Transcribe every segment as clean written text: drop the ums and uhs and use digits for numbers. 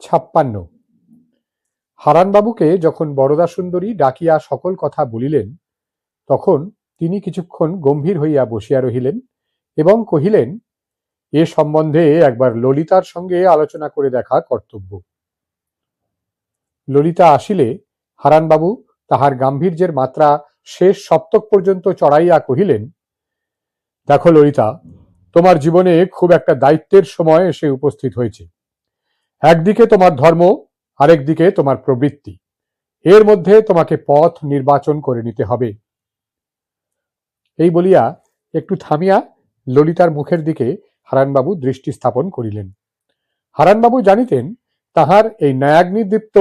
56। হারানবাবুকে যখন বরদাসুন্দরী ডাকিয়া সকল কথা বলিলেন, তখন তিনি কিছুক্ষণ গম্ভীর হইয়া বসিয়া রহিলেন এবং কহিলেন, এ সম্বন্ধে একবার ললিতার সঙ্গে আলোচনা করে দেখা কর্তব্য। ললিতা আসিলে হারানবাবু তাহার গাম্ভীর্যের মাত্রা শেষ সপ্তক পর্যন্ত চড়াইয়া কহিলেন, দেখো ললিতা, তোমার জীবনে খুব একটা দায়িত্বের সময় এসে উপস্থিত হয়েছে। একদিকে তোমার ধর্ম, আরেকদিকে তোমার প্রবৃত্তি, এর মধ্যে তোমাকে পথ নির্বাচন করে নিতে হবে। এই বলিয়া একটু থামিয়া ললিতার মুখের দিকে হারানবাবু দৃষ্টি স্থাপন করিলেন। হারানবাবু জানিতেন তাহার এই ন্যায়াগ্নিদীপ্ত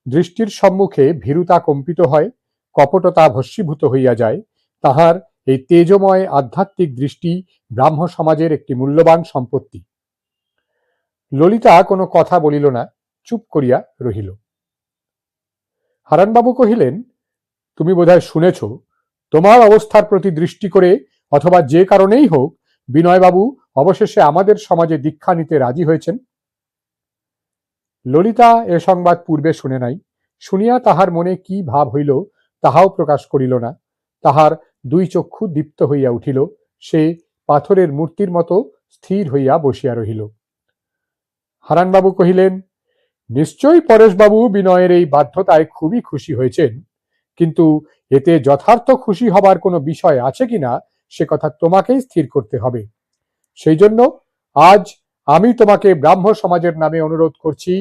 দৃষ্টির সম্মুখে ভীরুতা কম্পিত হয়, কপটতা ভস্মীভূত হইয়া যায়। তাহার এই তেজময় আধ্যাত্মিক দৃষ্টি ব্রাহ্ম সমাজের একটি মূল্যবান সম্পত্তি। ললিতা কোনো কথা বলিল না, চুপ করিয়া রহিল। হারানবাবু কহিলেন, তুমি বোধহয় শুনেছ, তোমার অবস্থার প্রতি দৃষ্টি করে অথবা যে কারণেই হোক বিনয়বাবু অবশেষে আমাদের সমাজে দীক্ষা নিতে রাজি হয়েছেন। ললিতা এ সংবাদ পূর্বে শুনে নাই। শুনিয়া তাহার মনে কি ভাব হইল তাহাও প্রকাশ করিল না। তাহার দুই চক্ষু দীপ্ত হইয়া উঠিল। সে পাথরের মূর্তির মতো স্থির হইয়া বসিয়া রহিল। হারানবাবু কহিলেন, নিশ্চয়ই পরেশবাবু বিনয়ের এই বাধ্যতায় খুবই খুশি হয়েছেন, কিন্তু এতে যথার্থ খুশি হবার কোনো বিষয় আছে কিনা সে কথা তোমাকেই স্থির করতে হবে। সেই জন্য আজ আমি তোমাকে ব্রাহ্ম সমাজের নামে অনুরোধ করছি,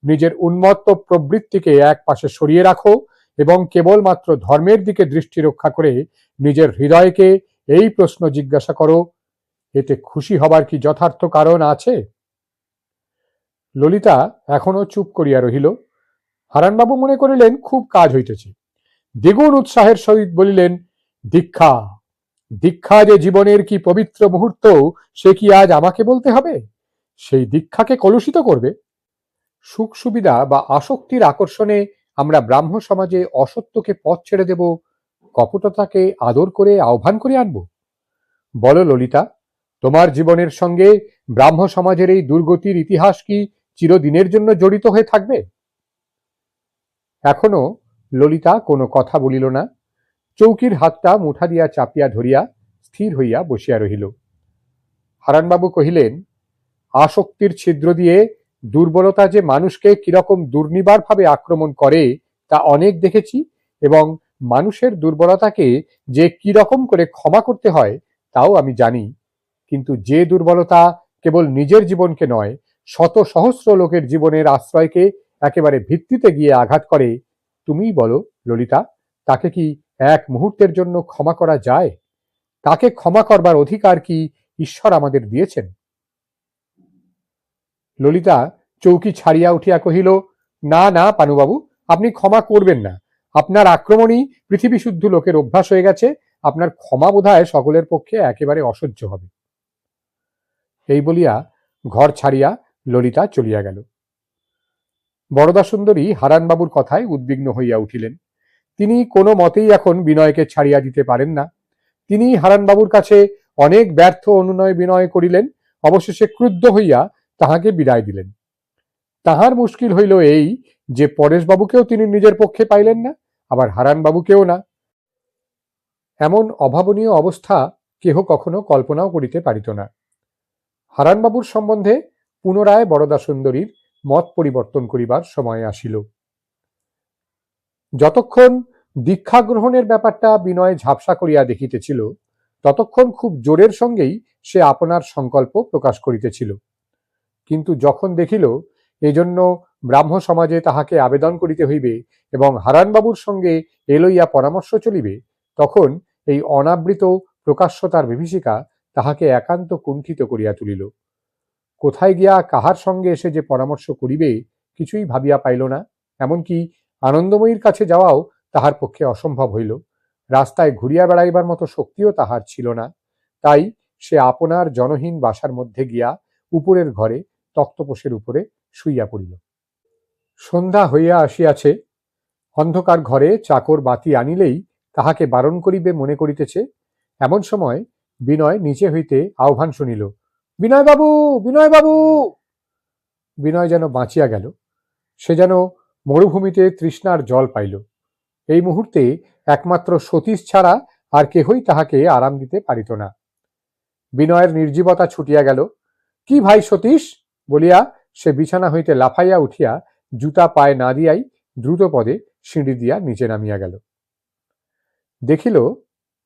নিজের উন্মত্ত প্রবৃত্তিকে এক পাশে সরিয়ে রাখো এবং কেবলমাত্র ধর্মের দিকে দৃষ্টি রক্ষা করে নিজের হৃদয়কে এই প্রশ্ন জিজ্ঞাসা করো, এতে খুশি হবার কি যথার্থ কারণ আছে? ললিতা এখনো চুপ করিয়া রহিল। হারানবাবু মনে করিলেন খুব কাজ হইতেছে। দ্বিগুণ উৎসাহের সহিত বলিলেন, দীক্ষা, দীক্ষা যে জীবনের কি পবিত্র মুহূর্ত সে কি আজ আমাকে বলতে হবে? সেই দীক্ষাকে কলুষিত করবে? সুখ সুবিধা বা আসক্তির আকর্ষণে আমরা ব্রাহ্ম সমাজে অসত্যকে পথ ছেড়ে দেব, কপটতাকে আদর করে আহ্বান করে আনব? বলো ললিতা, তোমার জীবনের সঙ্গে ব্রাহ্ম সমাজের এই দুর্গতির ইতিহাস কি চিরদিনের জন্য জড়িত হয়ে থাকবে? এখনো ললিতা কোনো কথা বলিল না। চৌকির হাতটা মুঠা দিয়া চাপিয়া ধরিয়া স্থির হইয়া বসিয়া রহিল। হারানবাবু কহিলেন, আসক্তির ছিদ্র দিয়ে দুর্বলতা যে মানুষকে কিরকম দুর্নিবার ভাবে আক্রমণ করে তা অনেক দেখেছি, এবং মানুষের দুর্বলতাকে যে কিরকম করে ক্ষমা করতে হয় তাও আমি জানি। কিন্তু যে দুর্বলতা কেবল নিজের জীবনকে নয়, শত সহস্র লোকের জীবনের আশ্রয়কে একেবারে ভিত্তিতে গিয়ে আঘাত করে, তুমিই বলো ললিতা, তাকে কি এক মুহূর্তের জন্য ক্ষমা করা যায়? তাকে ক্ষমা করবার অধিকার কি ঈশ্বর আমাদের দিয়েছেন? ললিতা চৌকি ছাড়িয়া উঠিয়া কহিল, না না পানুবাবু, আপনি ক্ষমা করবেন না। আপনার আক্রমণই পৃথিবী শুদ্ধ লোকের অভ্যাস হয়ে গেছে। আপনার ক্ষমা বোধহয় সকলের পক্ষে একেবারে অসহ্য হবে। এই বলিয়া ঘর ছাড়িয়া ললিতা চলিয়া গেল। বরদাসুন্দরী হারানবাবুর কথায় উদ্বিগ্ন হইয়া উঠিলেন। তিনি কোনো মতেই এখন বিনয়কে ছাড়িয়া দিতে পারেন না। তিনি হারানবাবুর কাছে অনেক ব্যর্থ অনুনয় বিনয় করিলেন, অবশেষে ক্রুদ্ধ হইয়া তাহাকে বিদায় দিলেন। তাহার মুশকিল হইল এই যে পরেশবাবুকেও তিনি নিজের পক্ষে পাইলেন না, আবার হারানবাবুকেও না। এমন অভাবনীয় অবস্থা কেহ কখনো কল্পনাও করিতে পারিত না। হারানবাবুর সম্বন্ধে পুনরায় বরদাসুন্দরীর মত পরিবর্তন করিবার সময় আসিল। যতক্ষণ দীক্ষা গ্রহণের ব্যাপারটা বিনয় ঝাপসা করিয়া দেখিতেছিল, ততক্ষণ খুব জোরের সঙ্গেই সে আপনার সংকল্প প্রকাশ করিতেছিল। কিন্তু যখন দেখিল এজন্য ব্রাহ্ম সমাজে তাহাকে আবেদন করিতে হইবে এবং হারানবাবুর সঙ্গে এ লইয়া পরামর্শ চলিবে, তখন এই অনাবৃত প্রকাশ্যতার বিভীষিকা তাহাকে একান্ত কুণ্ঠিত করিয়া তুলিল। কোথায় গিয়া কাহার সঙ্গে এসে যে পরামর্শ করিবে কিছুই ভাবিয়া পাইল না। এমনকি আনন্দময়ীর কাছে যাওয়াও তাহার পক্ষে অসম্ভব হইল। রাস্তায় ঘুরিয়া বেড়াইবার মতো শক্তিও তাহার ছিল না। তাই সে আপনার জনহীন বাসার মধ্যে গিয়া উপরের ঘরে তক্তপোষের উপরে শুইয়া পড়িল। সন্ধ্যা হইয়া আসিয়াছে। অন্ধকার ঘরে চাকর বাতি আনিলেই তাহাকে বারণ করিবে মনে করিতেছে। এমন সময় বিনয় নিচে হইতে আহ্বান শুনিল, বিনয়বাবু, বিনয়বাবু। বিনয় যেন বাঁচিয়া গেল। সে যেন মরুভূমিতে তৃষ্ণার জল পাইল। এই মুহূর্তে একমাত্র সতীশ ছাড়া আর কেহই তাহাকে আরাম দিতে পারিত না। বিনয়ের নির্জীবতা ছুটিয়া গেল। কি ভাই সতীশ, বলিয়া সে বিছানা হইতে লাফাইয়া উঠিয়া জুতা পায়ে না দিয়াই দ্রুত পদে সিঁড়ি দিয়া নিচে নামিয়া গেল। দেখিল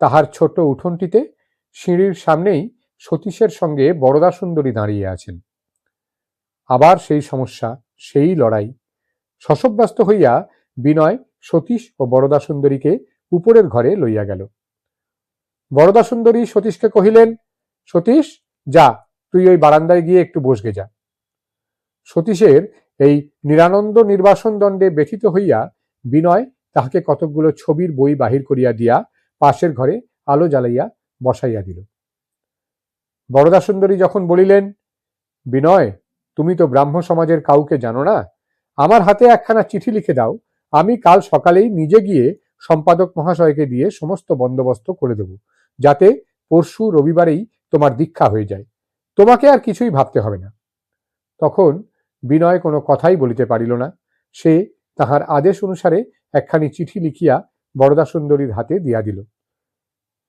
তাহার ছোট উঠোনটিতে সিঁড়ির সামনেই সতীশের সঙ্গে বরদা সুন্দরী দাঁড়িয়ে আছেন। আবার সেই সমস্যা, সেই লড়াই। শশব্যস্ত হইয়া বিনয় সতীশ ও বরদা সুন্দরীকে উপরের ঘরে লইয়া গেল। বরদা সুন্দরী সতীশকে কহিলেন, সতীশ, যা, তুই ওই বারান্দায় গিয়ে একটু বসগে যা। সতীশের এই নিরানন্দ নির্বাসন দণ্ডে ব্যথিত হইয়া বিনয় তাহাকে কতকগুলো ছবির বই বাহির করিয়া দিয়া পাশের ঘরে আলো জ্বালাইয়া বসাইয়া দিল। বরদা সুন্দরী যখন বলিলেন, বিনয়, তুমি তো ব্রাহ্ম সমাজের কাউকে জানো না, আমার হাতে একখানা চিঠি লিখে দাও, আমি কাল সকালেই নিজে গিয়ে সম্পাদক মহাশয়কে দিয়ে সমস্ত বন্দোবস্ত করে দেব, যাতে পরশু রবিবারেই তোমার দীক্ষা হয়ে যায়, তোমাকে আর কিছুই ভাবতে হবে না। তখন বিনয় কোনো কথাই বলিতে পারিল না। সে তাহার আদেশ অনুসারে একখানি চিঠি লিখিয়া বরদা সুন্দরীর হাতে দিয়া দিল।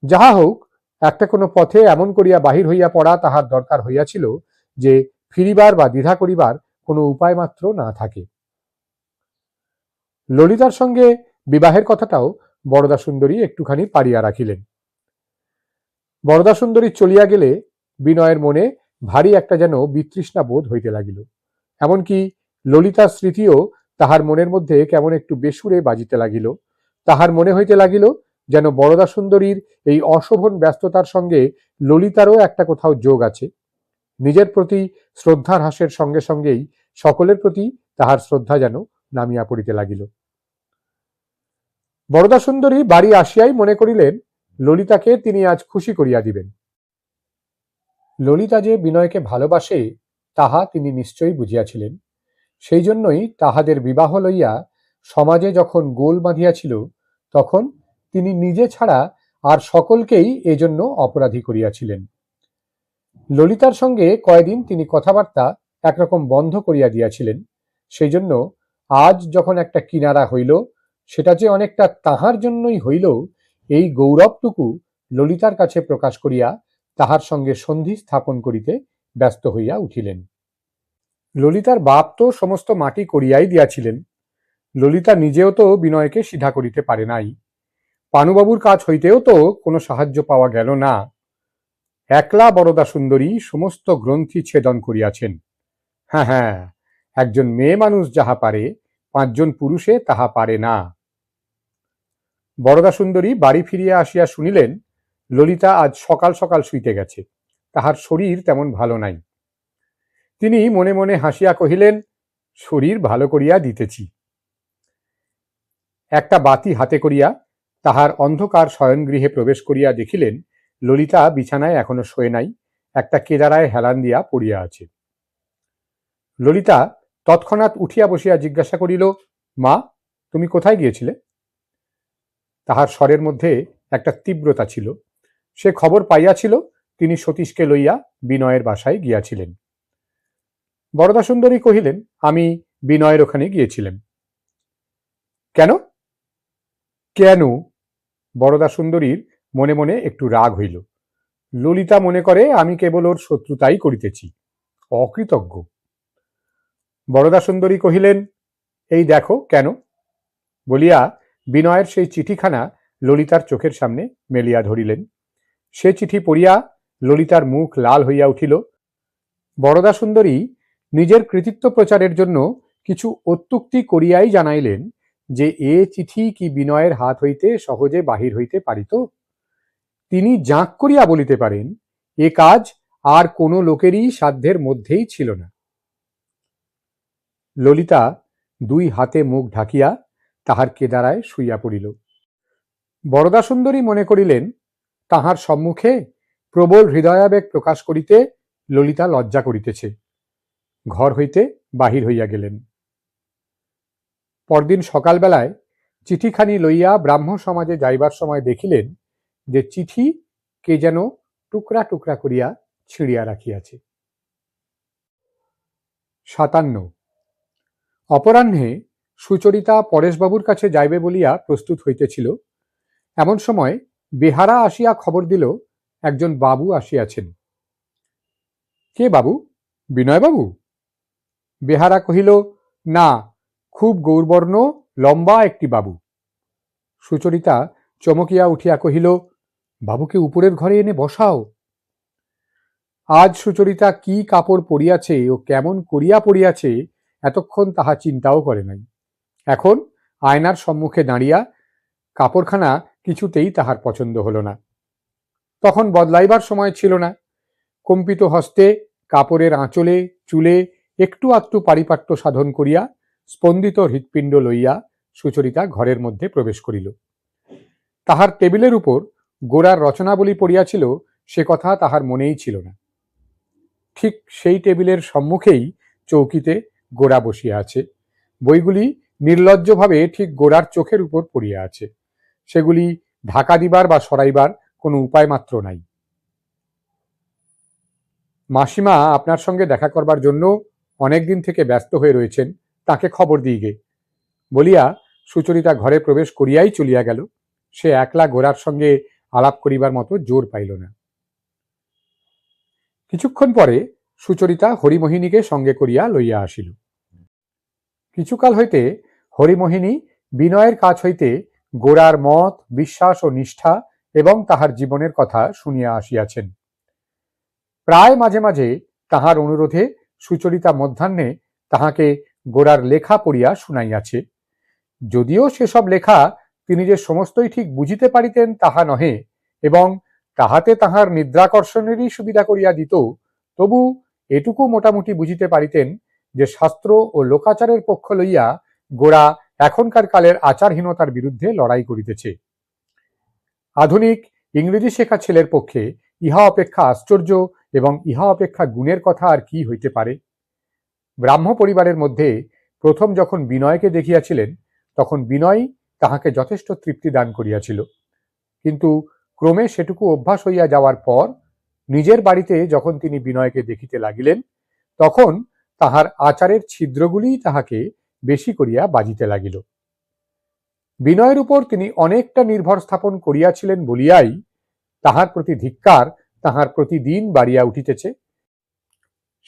যাহা হোক, একটা কোনো পথে এমন করিয়া বাহির হইয়া পড়া তাহার দরকার হইয়াছিল যে ফিরিবার বা দ্বিধা করিবার কোনো উপায় মাত্র না থাকে। ললিতার সঙ্গে বিবাহের কথাটাও বরদা সুন্দরী একটুখানি পাড়িয়া রাখিলেন। বরদা সুন্দরী চলিয়া গেলে বিনয়ের মনে ভারী একটা যেন বিতৃষ্ণা বোধ হইতে লাগিল। এমনকি ললিতার স্মৃতিও তাহার মনের মধ্যে কেমন একটু বেসুরে বাজিতে লাগিল। তাহার মনে হইতে লাগিল যেন বরদা সুন্দরীর এই অশোভন ব্যস্ততার সঙ্গে ললিতারও একটা কোথাও যোগ আছে। নিজের প্রতি শ্রদ্ধার হ্রাসের সঙ্গে সঙ্গেই সকলের প্রতি তাহার শ্রদ্ধা যেন নামিয়া পড়িতে লাগিল। বরদা সুন্দরী বাড়ি আসিয়াই মনে করিলেন ললিতাকে তিনি আজ খুশি করিয়া দিবেন। ললিতা যে বিনয়কে ভালোবাসে তাহা তিনি নিশ্চয়ই বুঝিয়াছিলেন। সেই জন্যই তাহাদের বিবাহ লইয়া সমাজে যখন গোল বাঁধিয়াছিল, তখন তিনি নিজে ছাড়া আর সকলকেই এজন্য অপরাধী করিয়াছিলেন। ললিতার সঙ্গে কয়দিন তিনি কথাবার্তা একরকম বন্ধ করিয়া দিয়াছিলেন। সেই জন্য আজ যখন একটা কিনারা হইল, সেটা যে অনেকটা তাহার জন্যই হইল, এই গৌরবটুকু ললিতার কাছে প্রকাশ করিয়া তাহার সঙ্গে সন্ধি স্থাপন করিতে ব্যস্ত হইয়া উঠিলেন। ললিতার বাপ তো সমস্ত মাটি করিয়াই দিয়াছিলেন। ললিতা নিজেও তো বিনয়কে সিধা করিতে পারে নাই। পানুবাবুর কাছ হইতেও তো কোনো সাহায্য পাওয়া গেল না। একলা বরদা সুন্দরী সমস্ত গ্রন্থি ছেদন করিয়াছেন। হ্যাঁ হ্যাঁ, একজন মেয়ে মানুষ যাহা পারে, 5 জন পুরুষে তাহা পারে না। বরদা সুন্দরী বাড়ি ফিরিয়া আসিয়া শুনিলেন ললিতা আজ সকাল সকাল শুইতে গেছে, তাহার শরীর তেমন ভালো নাই। তিনি মনে মনে হাসিয়া কহিলেন, শরীর ভালো করিয়া দিতেছি। একটা বাতি হাতে করিয়া তাহার অন্ধকার শয়নগৃহে প্রবেশ করিয়া দেখিলেন ললিতা বিছানায় এখনো শোয়ে নাই, একটা কেদারায় হেলান দিয়া পড়িয়া আছে। ললিতা তৎক্ষণাৎ উঠিয়া বসিয়া জিজ্ঞাসা করিল, মা, তুমি কোথায় গিয়েছিলে? তাহার স্বরের মধ্যে একটা তীব্রতা ছিল। সে খবর পাইয়াছিল তিনি সতীশকে লইয়া বিনয়ের বাসায় গিয়াছিলেন। বরদা সুন্দরী কহিলেন, আমি বিনয়ের ওখানে গিয়েছিলাম। কেন? কেন? বরদা সুন্দরীর মনে মনে একটু রাগ হইল। ললিতা মনে করে আমি কেবল ওর শত্রুতাই করিতেছি, অকৃতজ্ঞ। বরদা সুন্দরী কহিলেন, এই দেখো কেন, বলিয়া বিনয়ের সেই চিঠিখানা ললিতার চোখের সামনে মেলিয়া ধরিলেন। সে চিঠি পড়িয়া ললিতার মুখ লাল হইয়া উঠিল। বরদা সুন্দরী নিজের কৃতিত্ব প্রচারের জন্য কিছু অত্যুক্তি করিয়াই জানাইলেন যে এ চিঠি কি বিনয়ের হাত হইতে সহজে বাহির হইতে পারিত? তিনি জাঁক করিয়া বলিতে পারেন এ কাজ আর কোনো লোকেরই সাধ্যের মধ্যেই ছিল না। ললিতা 2 হাতে মুখ ঢাকিয়া তাহার কেদারায় শুইয়া পড়িল। বরদা সুন্দরী মনে করিলেন তাহার সম্মুখে প্রবল হৃদয়াবেগ প্রকাশ করিতে ললিতা লজ্জা করিতেছে। ঘর হইতে বাহির হইয়া গেলেন। পরদিন সকালবেলায় চিঠিখানি লইয়া ব্রাহ্ম সমাজে যাইবার সময় দেখিলেন যে চিঠি কে যেন টুকরা টুকরা করিয়া ছিঁড়িয়া রাখিয়াছে। 57 অপরাহ্নে সুচরিতা পরেশবাবুর কাছে যাইবে বলিয়া প্রস্তুত হইতেছিল, এমন সময় বেহারা আসিয়া খবর দিল একজন বাবু আসিয়াছেন। কে বাবু? বিনয়বাবু? বেহারা কহিল, না, খুব গৌরবর্ণ লম্বা একটি বাবু। সুচরিতা চমকিয়া উঠিয়া কহিল, বাবুকে উপরের ঘরে এনে বসাও। আজ সুচরিতা কি কাপড় পরিয়াছে ও কেমন করিয়া পরিয়াছে এতক্ষণ তাহা চিন্তাও করে নাই। এখন আয়নার সম্মুখে দাঁড়িয়া কাপড়খানা কিছুতেই তাহার পছন্দ হল না। তখন বদলাইবার সময় ছিল না। কম্পিত হস্তে কাপড়ের আঁচলে চুলে একটু আধটু পারিপাট্য সাধন করিয়া স্পন্দিত হৃৎপিণ্ড লইয়া সুচরিতা ঘরের মধ্যে প্রবেশ করিল। তাহার টেবিলের উপর গোরার রচনাবলী পড়িয়াছিল সে কথা তাহার মনেই ছিল না। ঠিক সেই টেবিলের সম্মুখেই চৌকিতে গোরা বসিয়া আছে। বইগুলি নির্লজ্জভাবে ঠিক গোরার চোখের উপর পড়িয়া আছে। সেগুলি ঢাকা দিবার বা সরাইবার কোনো উপায় মাত্র নাই। মাসিমা আপনার সঙ্গে দেখা করবার জন্য অনেকদিন থেকে ব্যস্ত হয়ে রয়েছেন, তাকে খবর দিইগে বলিয়া সুচরিতা ঘরে প্রবেশ করিয়াই চলিয়া গেল। সে একলা গোরার সঙ্গে আলাপ করিবার মতো জোর পাইল না। কিছুক্ষণ পরে সুচরিতা হরিমোহিনীকে সঙ্গে করিয়া লইয়া আসিল। কিছুকাল হইতে হরিমোহিনী বিনয়ের কাছ হইতে গোরার মত, বিশ্বাস ও নিষ্ঠা এবং তাহার জীবনের কথা শুনিয়া আসিয়াছেন। প্রায় মাঝে মাঝে তাহার অনুরোধে সুচরিতা মধ্যাহ্নে তাহাকে গোরার লেখা পড়িয়া শুনাইয়াছে। যদিও সেসব লেখা তিনি যে সমস্তই ঠিক বুঝিতে পারিতেন তাহা নহে এবং তাহাতে তাহার নিদ্রাকর্ষণেরই সুবিধা করিয়া দিত, তবু এটুকু মোটামুটি বুঝিতে পারিতেন যে শাস্ত্র ও লোকাচারের পক্ষ লইয়া গোরা এখনকার কালের আচারহীনতার বিরুদ্ধে লড়াই করিতেছে। আধুনিক ইংরেজি শেখা ছেলের পক্ষে ইহা অপেক্ষা আশ্চর্য এবং ইহা অপেক্ষা গুণের কথা আর কি হইতে পারে। ব্রাহ্ম পরিবারের মধ্যে প্রথম যখন বিনয়কে দেখিয়াছিলেন তখন বিনয় তাহাকে যথেষ্ট তৃপ্তি দান করিয়াছিল, কিন্তু ক্রমে সেটুকু অভ্যাস হইয়া যাওয়ার পর নিজের বাড়িতে যখন তিনি বিনয়কে দেখিতে লাগিলেন তখন তাহার আচারের ছিদ্রগুলিই তাহাকে বেশি করিয়া বাজিতে লাগিল। বিনয়ের উপর তিনি অনেকটা নির্ভর স্থাপন করিয়াছিলেন বলিয়াই তাহার প্রতি ধিক্কার তাহার প্রতিদিন বাড়িয়া উঠিতেছে।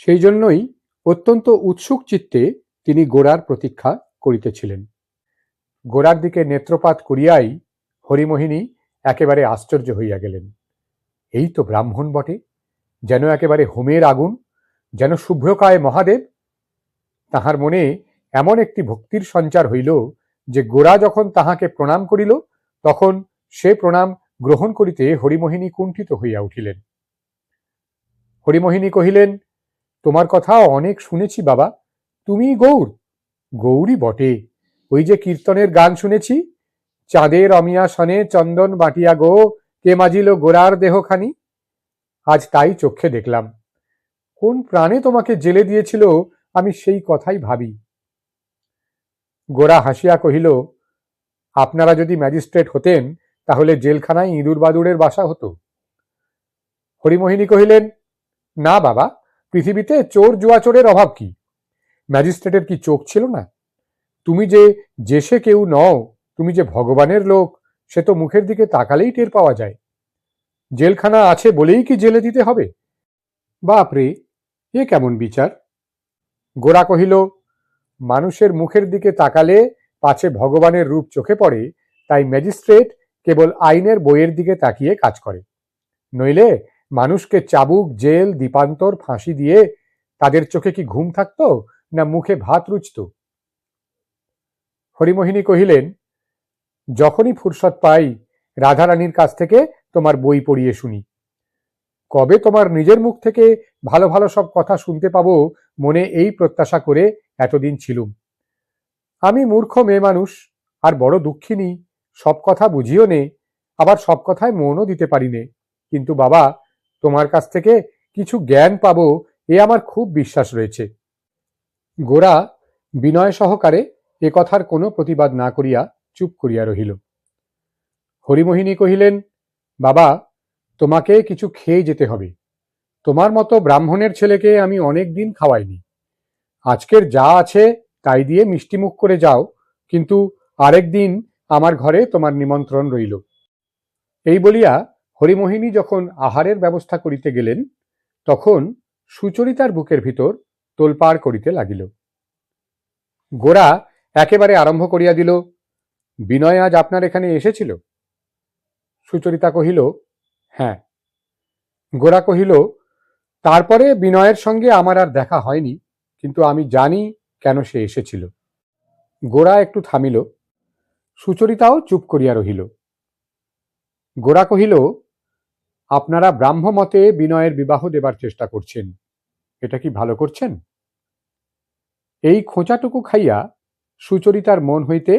সেই জন্যই অত্যন্ত উৎসুক চিত্তে তিনি গোরার প্রতীক্ষা করিতেছিলেন। গোরার দিকে নেত্রপাত করিয়াই হরিমোহিনী একেবারে আশ্চর্য হইয়া গেলেন। এই তো ব্রাহ্মণ বটে, যেন একেবারে হোমের আগুন, যেন শুভ্রকায় মহাদেব। তাহার মনে এমন একটি ভক্তির সঞ্চার হইল যে গোরা যখন তাহাকে প্রণাম করিল তখন সে প্রণাম গ্রহণ করিতে হরিমোহিনী কুণ্ঠিত হইয়া উঠিলেন। হরিমোহিনী কহিলেন, তোমার কথা অনেক শুনেছি বাবা, তুমি গৌর? গৌরী বটে, ওই যে কীর্তনের গান শুনেছি, চাঁদের অমিয়া সনে চন্দন বাটিয়া গো, কে মাজিল গোরার দেহখানি। আজ তাই চক্ষে দেখলাম। কোন প্রাণে তোমাকে জেলে দিয়েছিল আমি সেই কথাই ভাবি। গোরা হাসিয়া কহিল, আপনারা যদি ম্যাজিস্ট্রেট হতেন তাহলে জেলখানায় ইঁদুর বাদুড়ের বাসা হতো। হরিমোহিনী কহিলেন, না বাবা, পৃথিবীতে চোর জুয়াচোরের অভাব কি? ম্যাজিস্ট্রেটের কি চোখ ছিল না? তুমি যে সে কেউ নও, তুমি যে ভগবানের লোক সে তো মুখের দিকে তাকালেই টের পাওয়া যায়। জেলখানা আছে বলেই কি জেলে দিতে হবে? বাপরে, এ কেমন বিচার? গোরা কহিল, মানুষের মুখের দিকে তাকালে পাছে ভগবানের রূপ চোখে পড়ে, তাই ম্যাজিস্ট্রেট কেবল আইনের বইয়ের দিকে তাকিয়ে কাজ করে। নইলে মানুষকে চাবুক, জেল, দ্বীপান্তর, ফাঁসি দিয়ে তাদের চোখে কি ঘুম থাকতো না মুখে ভাত রুচত? হরিমোহিনী কহিলেন, যখনই ফুরসত পাই রাধারানীর কাছ থেকে তোমার বই পড়িয়ে শুনি। কবে তোমার নিজের মুখ থেকে ভালো ভালো সব কথা শুনতে পাবো মনে এই প্রত্যাশা করে এতদিন ছিলুম। আমি মূর্খ মেয়ে মানুষ আর বড় দুঃখিনী, সব কথা বুঝিও নে, আবার সব কথায় মনও দিতে পারি নে, কিন্তু বাবা তোমার কাছ থেকে কিছু জ্ঞান পাবো এ আমার খুব বিশ্বাস রয়েছে। গোরা বিনয় সহকারে এ কথার কোনো প্রতিবাদ না করিয়া চুপ করিয়া রহিল। হরিমোহিনী কহিলেন, বাবা তোমাকে কিছু খেয়ে যেতে হবে। তোমার মতো ব্রাহ্মণের ছেলেকে আমি অনেক দিন খাওয়াইনি। আজকের যা আছে তাই দিয়ে মিষ্টিমুখ করে যাও, কিন্তু আরেক দিন আমার ঘরে তোমার নিমন্ত্রণ রইল। এই বলিয়া হরিমোহিনী যখন আহারের ব্যবস্থা করিতে গেলেন, তখন সুচরিতার বুকের ভিতর তোলপাড় করিতে লাগিল। গোরা একেবারে আরম্ভ করিয়া দিল, বিনয় আজ আপনার এখানে এসেছিল? সুচরিতা কহিল, হ্যাঁ। গোরা কহিল, তারপরে বিনয়ের সঙ্গে আমার আর দেখা হয়নি, কিন্তু আমি জানি কেন সে এসেছিল। গোরা একটু থামিল, সুচরিতাও চুপ করিয়া রহিল। গোরা কহিল, আপনারা ব্রাহ্মমতে বিনয়ের বিবাহ দেবার চেষ্টা করছেন, এটা কি ভালো করছেন? এই খোঁচাটুকু খাইয়া সুচরিতার মন হইতে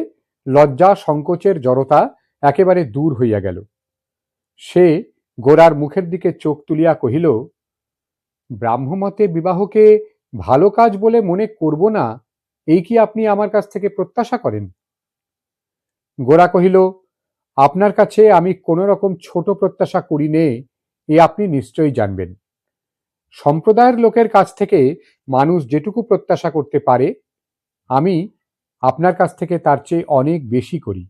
লজ্জা সংকোচের জড়তা একেবারে দূর হইয়া গেল। সে গোরার মুখের দিকে চোখ তুলিয়া কহিল, ব্রাহ্মমতে বিবাহকে ভালো কাজ বলে মনে করব না, এই কি আপনি আমার কাছ থেকে প্রত্যাশা করেন? গোরা কহিল, আপনার কাছে আমি কোন রকম ছোট প্রত্যাশা করি নে, এ আপনি নিশ্চয়ই জানবেন। সম্প্রদায়ের লোকের কাছ থেকে মানুষ যেটুকু প্রত্যাশা করতে পারে, আমি আপনার কাছ থেকে তার চেয়ে অনেক বেশি করি।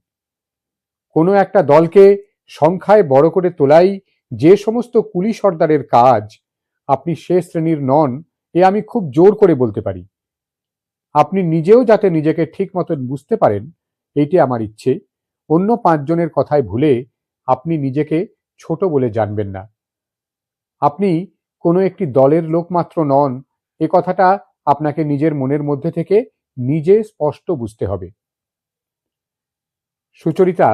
কোনো একটা দলকে সংখ্যায় বড় করে তোলাই যে সমস্ত কুলি সর্দারের কাজ, আপনি সে শ্রেণীর নন, এ আমি খুব জোর করে বলতে পারি। আপনি নিজেও যাতে নিজেকে ঠিক মতন বুঝতে পারেন, এইটি আমার ইচ্ছে। অন্য 5 জনের কথায় ভুলে আপনি নিজেকে ছোট বলে জানবেন না। আপনি কোনো একটি দলের লোক মাত্র নন, এ কথাটা আপনাকে নিজের মনের মধ্যে থেকে নিজে স্পষ্ট বুঝতে হবে। সুচরিতা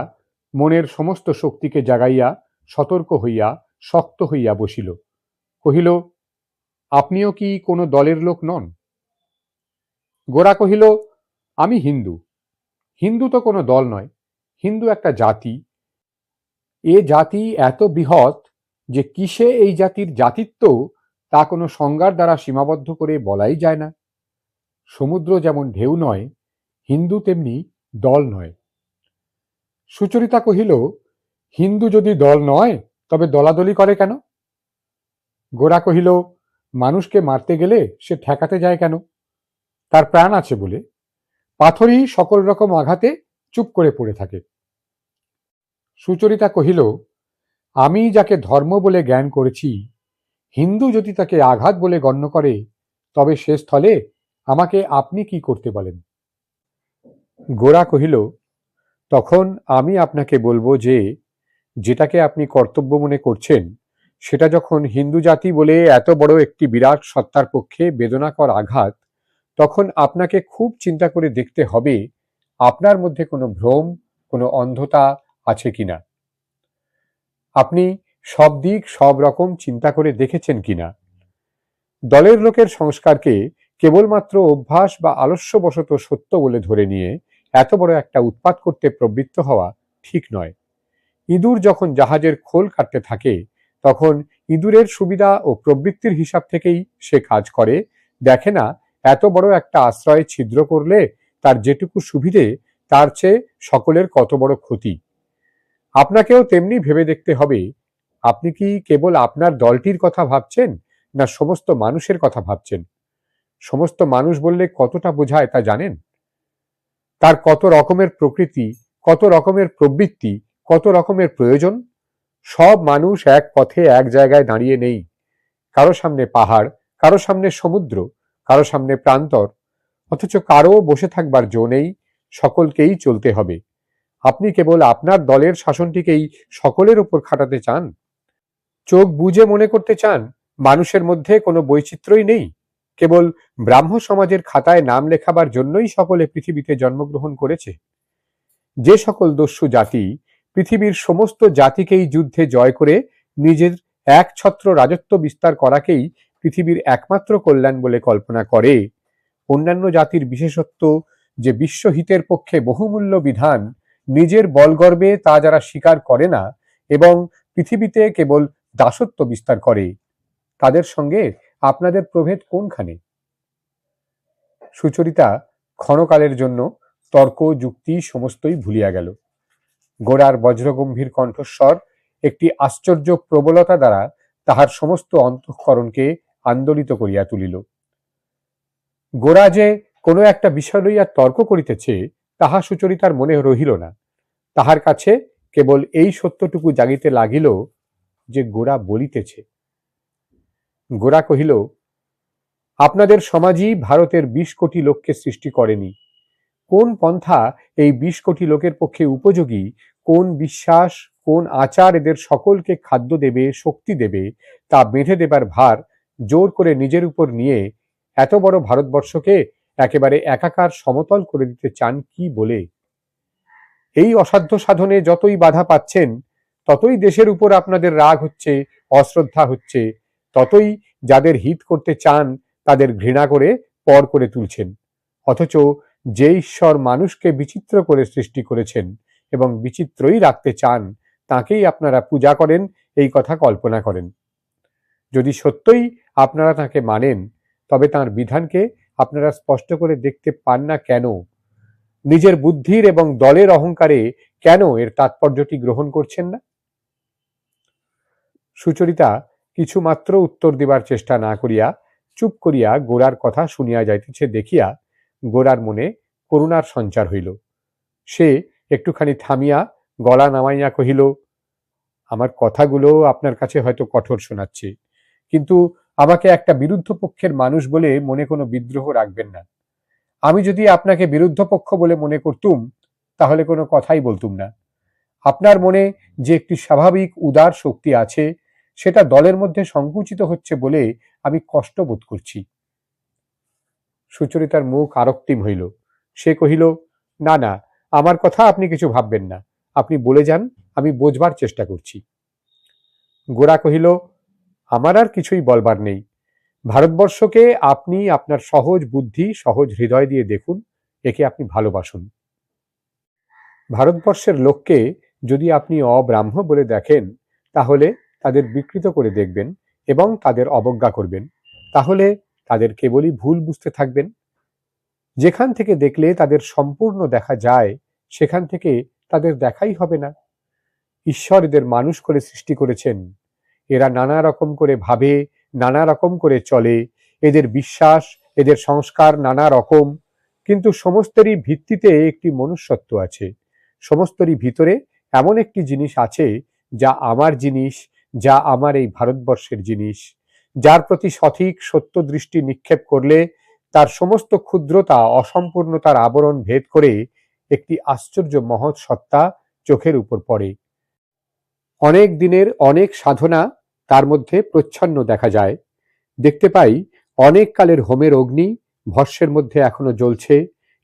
মনের সমস্ত শক্তিকে জাগাইয়া সতর্ক হইয়া শক্ত হইয়া বসিল। কহিল, আপনিও কি কোনো দলের লোক নন? গোরা কহিল, আমি হিন্দু। হিন্দু তো কোনো দল নয়, হিন্দু একটা জাতি। এ জাতি এত বৃহৎ যে কিসে এই জাতির জাতিত্ব তা কোনো সংজ্ঞার দ্বারা সীমাবদ্ধ করে বলাই যায় না। সমুদ্র যেমন ঢেউ নয়, হিন্দু তেমনি দল নয়। সুচরিতা কহিল, হিন্দু যদি দল নয় তবে দলাদলি করে কেন? গোরা কহিল, মানুষকে মারতে গেলে সে ঠেকাতে যায় কেন? তার প্রাণ আছে বলে। পাথরই সকল রকম আঘাতে চুপ করে পড়ে থাকে। সুচরিতা কহিল, আমি যাকে ধর্ম বলে জ্ঞান করেছি, হিন্দু যদি তাকে আঘাত বলে গণ্য করে, তবে সে স্থলে আমাকে আপনি কি করতে বলেন? গোরা কহিল, তখন আমি আপনাকে বলবো যে যেটাকে আপনি কর্তব্য মনে করছেন, সেটা যখন হিন্দু জাতি বলে এত বড় একটি বিরাট সত্তার পক্ষে বেদনাকর আঘাত, তখন আপনাকে খুব চিন্তা করে দেখতে হবে আপনার মধ্যে কোনো ভ্রম, কোনো অন্ধতা আছে কিনা। আপনি সব দিক সব রকম চিন্তা করে দেখেছেন কিনা। দলের লোকের সংস্কারকে কেবলমাত্র অভ্যাস বা আলস্যবশত সত্য বলে ধরে নিয়ে এত বড় একটা উৎপাত করতে প্রবৃত্ত হওয়া ঠিক নয়। ইঁদুর যখন জাহাজের খোল কাটতে থাকে, তখন ইঁদুরের সুবিধা ও প্রবৃত্তির হিসাব থেকেই সে কাজ করে, দেখে না এত বড় একটা আশ্রয় ছিদ্র করলে তার যেটুকু সুবিধে, তার চেয়ে সকলের কত বড় ক্ষতি। আপনাকেও তেমনি ভেবে দেখতে হবে, আপনি কি কেবল আপনার দলটির কথা ভাবছেন, না সমস্ত মানুষের কথা ভাবছেন? সমস্ত মানুষ বললে কতটা বোঝায় তা জানেন? তার কত রকমের প্রকৃতি, কত রকমের প্রবৃত্তি, কত রকমের প্রয়োজন। সব মানুষ এক পথে এক জায়গায় দাঁড়িয়ে নেই। কারো সামনে পাহাড়, কারো সামনে সমুদ্র, কারো সামনে প্রান্তর, অথচ কারো বসে থাকবার জো নেই। সকলকেই চলতে হবে। আপনি কেবল আপনার দলের শাসনটিকেই সকলের উপর খাটাতে চান? চোখ বুজে মনে করতে চান মানুষের মধ্যে কোনো বৈচিত্র্যই নেই? কেবল ব্রাহ্ম সমাজের খাতায় নাম লেখাবার জন্যই সকলে পৃথিবীতে জন্মগ্রহণ করেছে? যে সকল দস্যু জাতি পৃথিবীর সমস্ত জাতিকেই যুদ্ধে জয় করে নিজের একছত্র রাজত্ব বিস্তার করাকেই পৃথিবীর একমাত্র কল্যাণ বলে কল্পনা করে, অন্যান্য জাতির বিশেষত্ব যে বিশ্বহিতের পক্ষে বহুমূল্য বিধান, নিজের বলগর্বে তা যারা স্বীকার করে না এবং পৃথিবীতে কেবল দাসত্ব বিস্তার করে, তাদের সঙ্গে আপনাদের প্রভেদ কোনখানে? সুচরিতা ক্ষণকালের জন্য তর্ক যুক্তি সমস্তই ভুলিয়া গেল। গোরার বজ্রগম্ভীর কণ্ঠস্বর একটি আশ্চর্য প্রবলতা দ্বারা তাহার সমস্ত অন্তঃকরণকে আন্দোলিত করিয়া তুলিল। গোরা যে কোনো একটা বিষয় লইয়া তর্ক করিতেছে, তাহা সুচরিতার মনে রহিল না। তাহার কাছে কেবল এই সত্যটুকু জাগিতে লাগিল যে গোরা বলিতেছে। গোরা কহিল, আপনাদের সমাজই ভারতের ২০ কোটি লোককে সৃষ্টি করেনি। কোন পন্থা এই ২০ কোটি লোকের পক্ষে উপযোগী, কোন বিশ্বাস, কোন আচার এদের সকলকে খাদ্য দেবে, শক্তি দেবে, তা বেঁধে দেবার ভার জোর করে নিজের উপর নিয়ে এত বড় ভারতবর্ষকে একেবারে একাকার সমতল করে দিতে চান কি বলে? এই অসাধ্য সাধনে যতই বাধা পাচ্ছেন, ততই দেশের উপর আপনাদের রাগ হচ্ছে, অশ্রদ্ধা হচ্ছে, ততই যাদের হিত করতে চান তাদের ঘৃণা করে পর করে তুলছেন। অথচ যে ঈশ্বর মানুষকে বিচিত্র করে সৃষ্টি করেছেন এবং বিচিত্রই রাখতে চান, তাকেই আপনারা পূজা করেন, এই কথা কল্পনা করেন। যদি সত্যই আপনারা তাকে মানেন, তবে তাঁর বিধানকে আপনারা স্পষ্ট করে দেখতে পান না কেন? নিজের বুদ্ধির এবং দলের অহংকারে কেন এর তাৎপর্যটি গ্রহণ করছেন না? সুচরিতা কিছু মাত্র উত্তর দিবার চেষ্টা না করিয়া চুপ করিয়া গোরার কথা শুনিয়া যাইতেছে দেখিয়া গোরার মনে করুণার সঞ্চার হইল। সে একটুখানি থামিয়া গলা নামাইয়া কহিল, আমার কথাগুলো আপনার কাছে হয়তো কঠোর শোনাচ্ছে, কিন্তু আমাকে একটা বিরুদ্ধ পক্ষের মানুষ বলে মনে কোনো বিদ্রোহ রাখবেন না। আমি যদি আপনাকে বিরুদ্ধ পক্ষ বলে মনে করতুম, তাহলে কোনো কথাই বলতুম না। আপনার মনে যে একটি স্বাভাবিক উদার শক্তি আছে, সেটা দলের মধ্যে সংকুচিত হচ্ছে বলে আমি কষ্ট বোধ করছি। সুচরিতার মুখ আরক্তিম হইল। সে কহিল, না না, আমার কথা আপনি কিছু ভাববেন না, আপনি বলে যান, আমি বোঝবার চেষ্টা করছি। গোরা কহিল, আমার আর কিছুই বলবার নেই। ভারতবর্ষকে আপনি আপনার সহজ বুদ্ধি, সহজ হৃদয় দিয়ে দেখুন, একে আপনি ভালোবাসুন। ভারতবর্ষের লোককে যদি আপনি অব্রাহ্ম বলে দেখেন, তাহলে তাদের বিকৃত করে দেখবেন এবং তাদের অবজ্ঞা করবেন। তাহলে তাদের কেবলই ভুল বুঝতে থাকবেন। যেখান থেকে দেখলে তাদের সম্পূর্ণ দেখা যায়, সেখান থেকে তাদের দেখাই হবে না। ঈশ্বর এদের মানুষ করে সৃষ্টি করেছেন। এরা নানা রকম করে ভাবে, নানা রকম করে চলে, এদের বিশ্বাস, এদের সংস্কার নানা রকম, কিন্তু সমস্তেরই ভিত্তিতে একটি মনুষ্যত্ব আছে। সমস্তরই ভিতরে এমন একটি জিনিস আছে, যা আমার জিনিস, যা আমার এই ভারতবর্ষের জিনিস, যার প্রতি সঠিক সত্য দৃষ্টি নিক্ষেপ করলে তার সমস্ত ক্ষুদ্রতা, অসম্পূর্ণতার আবরণ ভেদ করে একটি আশ্চর্য মহৎ সত্তা চোখের উপর পড়ে। অনেক দিনের অনেক সাধনা তার মধ্যে প্রচ্ছন্ন দেখা যায়। দেখতে পাই অনেক কালের হোমের অগ্নি ভস্মের মধ্যে এখনো জ্বলছে,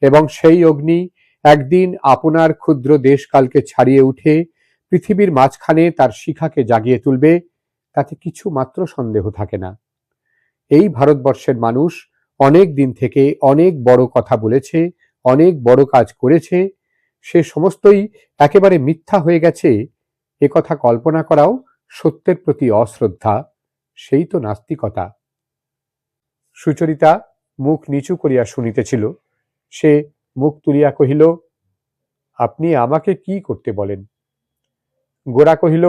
এবং সেই অগ্নি একদিন আপনার ক্ষুদ্র দেশকালকে ছাড়িয়ে উঠে পৃথিবীর মাঝখানে তার শিখাকে জাগিয়ে তুলবে, তাতে কিছু মাত্র সন্দেহ থাকে না। এই ভারতবর্ষের মানুষ অনেক দিন থেকে অনেক বড় কথা বলেছে, অনেক বড় কাজ করেছে, সে সমস্তই একেবারে মিথ্যা হয়ে গেছে, এ কথা কল্পনা করাও সত্যের প্রতি অশ্রদ্ধা, সেই তো নাস্তিকতা। সুচরিতা মুখ নিচু করিয়া শুনিতেছিল। সে মুখ তুলিয়া কহিল, আপনি আমাকে কি করতে বলেন? গোরা কহিল,